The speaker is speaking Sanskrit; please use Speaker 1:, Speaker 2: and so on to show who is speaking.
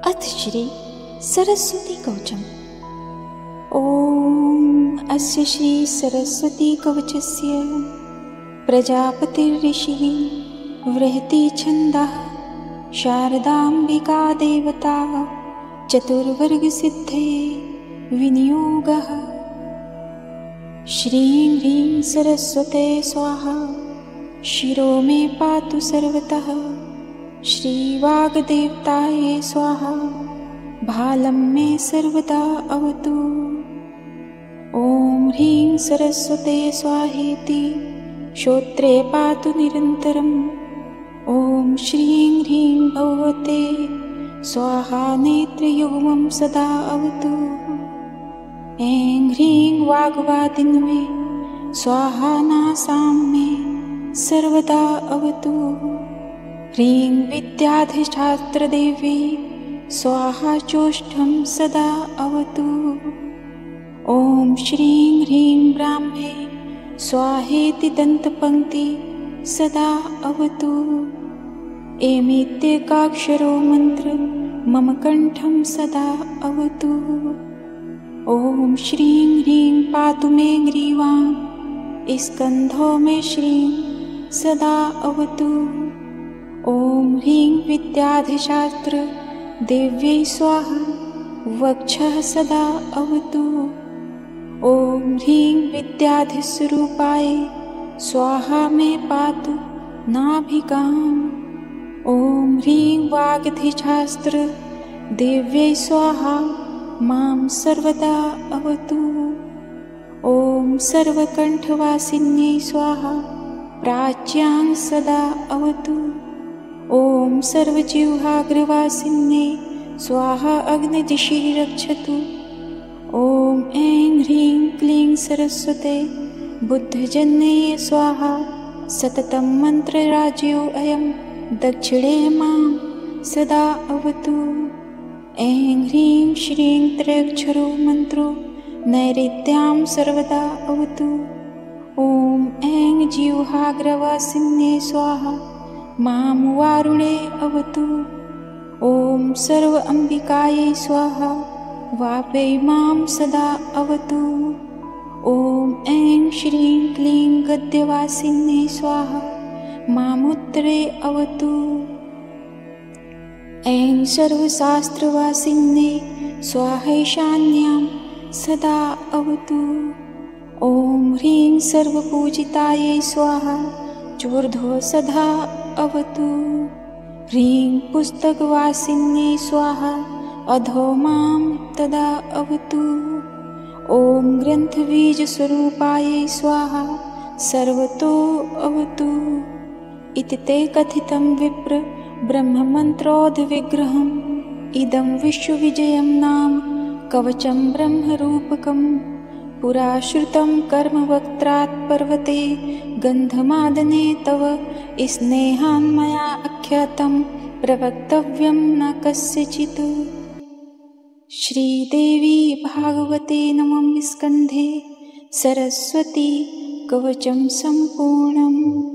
Speaker 1: अथ श्री सरस्वती कवचम्। ॐ अस्य श्री सरस्वती कवचस्य प्रजापतिर्ऋषिः बृहति छन्दः शारदाम्बिका देवता चतुर्वर्गसिद्धे विनियोगः। श्रीं ह्रीं सरस्वते स्वाहा शिरो मे पातु सर्वतः। श्रीवाग्देवतायै स्वाहा भालं मे सर्वदा अवतु। ॐ ह्रीं सरस्वते स्वाहेति श्रोत्रे पातु निरन्तरम्। ॐ श्रीं ह्रीं भगवते स्वाहा नेत्रयुग्मं सदा अवतु। ऐं ह्रीं वाग्वादिन्मे स्वाहा नासां मे सर्वदा अवतु। ह्रीं विद्याधिष्ठात्रदेवी स्वाहा चोष्ठं सदा अवतु। ॐ श्रीं ह्रीं ब्राह्मे स्वाहेति दन्तपङ्क्ति सदा अवतु। एमेत्येकाक्षरो मन्त्र मम कण्ठं सदा अवतु। ॐ श्रीं ह्रीं पातु मे ग्रीवां स्कन्धो मे श्रीं सदा अवतु। ॐ ह्रीं विद्याधिशास्त्र देव्यै स्वाहा वक्षः सदा अवतु। ॐ ह्रीं विद्याधिस्वरूपाय स्वाहा मे पातु नाभिकाम्। ॐ ह्रीं वागधिशास्त्र देव्यै स्वाहा मां सर्वदा अवतु। ॐ सर्वकण्ठवासिन्यै स्वाहा प्राच्यां सदा अवतु। ॐ सर्वजिह्वाग्रवासिन्यै स्वाहा अग्निदिशि रक्षतु। ॐ ऐं ह्रीं क्लीं सरस्वते बुद्धजन्ये स्वाहा सततं मन्त्रराज्यो अयं दक्षिणे मां सदा अवतु। ऐं ह्रीं श्रीं त्रयक्षरो मन्त्रो नैऋत्यां सर्वदा अवतु। ॐ ऐं जिह्वाग्रवासिन्ये स्वाहा मां वारुणे अवतु। ॐ सर्व अम्बिकायै स्वाहा वापै मां सदा अवतु। ॐ ऐं श्रीं क्लीं गद्यवासिन्ये स्वाहा मामुत्तरे अवतु। ऐं सर्वशास्त्रवासिन्ये स्वाहैशान्यां सदा अवतु। ॐ ह्रीं सर्वपूजितायै स्वाहा चूर्ध्वो सदा अवतु। ह्रीं पुस्तकवासिन्यै स्वाहा अधो मां तदा अवतु। ॐ ग्रन्थबीजस्वरूपायै स्वाहा सर्वतो अवतु। इति ते कथितं विप्र ब्रह्ममन्त्रोद्विग्रहम् इदं विश्वविजयं नाम कवचं ब्रह्मरूपकम्। पुरा श्रुतं कर्मवक्त्रात् पर्वते गन्धमादने तव स्नेहान्मया आख्यातं प्रवक्तव्यं न कस्यचित्। श्रीदेवी भागवते नवम स्कन्धे सरस्वती कवचं सम्पूर्णम्।